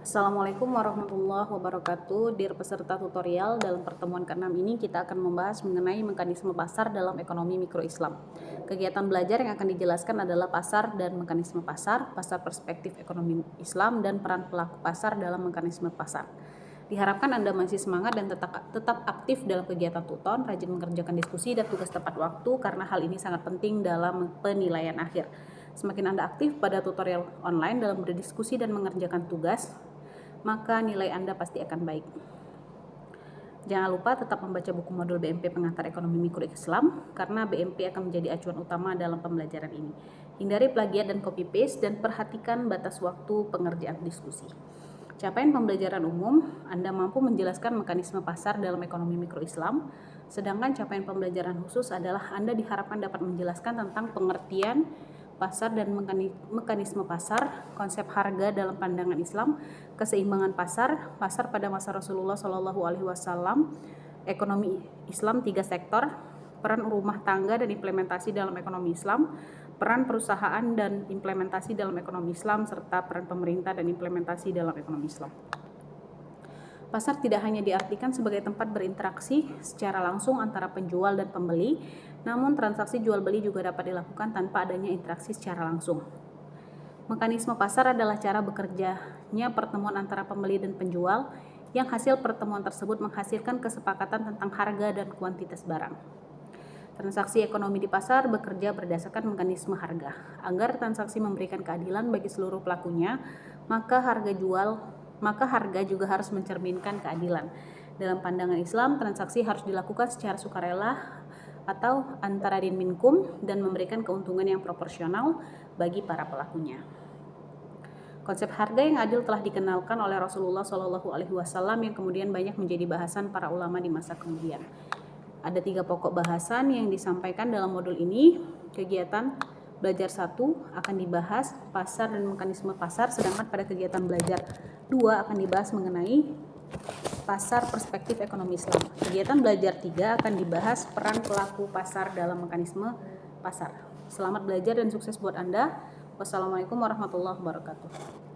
Assalamualaikum warahmatullahi wabarakatuh. Dear peserta tutorial, dalam pertemuan ke-6 ini kita akan membahas mengenai mekanisme pasar dalam ekonomi mikro Islam. Kegiatan belajar yang akan dijelaskan adalah pasar dan mekanisme pasar, pasar perspektif ekonomi Islam, dan peran pelaku pasar dalam mekanisme pasar. Diharapkan Anda masih semangat dan tetap aktif dalam kegiatan tuton, rajin mengerjakan diskusi dan tugas tepat waktu karena hal ini sangat penting dalam penilaian akhir. Semakin Anda aktif pada tutorial online dalam berdiskusi dan mengerjakan tugas, maka nilai Anda pasti akan baik. Jangan lupa tetap membaca buku modul BMP Pengantar Ekonomi Mikro Islam, karena BMP akan menjadi acuan utama dalam pembelajaran ini. Hindari plagiat dan copy-paste, dan perhatikan batas waktu pengerjaan diskusi. Capaian pembelajaran umum, Anda mampu menjelaskan mekanisme pasar dalam ekonomi mikro Islam, sedangkan capaian pembelajaran khusus adalah Anda diharapkan dapat menjelaskan tentang pengertian pasar dan mekanisme pasar, konsep harga dalam pandangan Islam, keseimbangan pasar, pasar pada masa Rasulullah SAW, ekonomi Islam 3 sektor, peran rumah tangga dan implementasi dalam ekonomi Islam, peran perusahaan dan implementasi dalam ekonomi Islam, serta peran pemerintah dan implementasi dalam ekonomi Islam. Pasar tidak hanya diartikan sebagai tempat berinteraksi secara langsung antara penjual dan pembeli, namun transaksi jual beli juga dapat dilakukan tanpa adanya interaksi secara langsung. Mekanisme pasar adalah cara bekerjanya pertemuan antara pembeli dan penjual, yang hasil pertemuan tersebut menghasilkan kesepakatan tentang harga dan kuantitas barang. Transaksi ekonomi di pasar bekerja berdasarkan mekanisme harga. Agar transaksi memberikan keadilan bagi seluruh pelakunya, maka harga juga harus mencerminkan keadilan. Dalam pandangan Islam, transaksi harus dilakukan secara sukarela atau antara din minkum dan memberikan keuntungan yang proporsional bagi para pelakunya. Konsep harga yang adil telah dikenalkan oleh Rasulullah SAW yang kemudian banyak menjadi bahasan para ulama di masa kemudian. Ada 3 pokok bahasan yang disampaikan dalam modul ini. Kegiatan belajar 1 akan dibahas pasar dan mekanisme pasar, sedangkan pada kegiatan belajar 2 akan dibahas mengenai pasar perspektif ekonomi Islam. Kegiatan belajar 3 akan dibahas peran pelaku pasar dalam mekanisme pasar. Selamat belajar dan sukses buat Anda. Wassalamualaikum warahmatullahi wabarakatuh.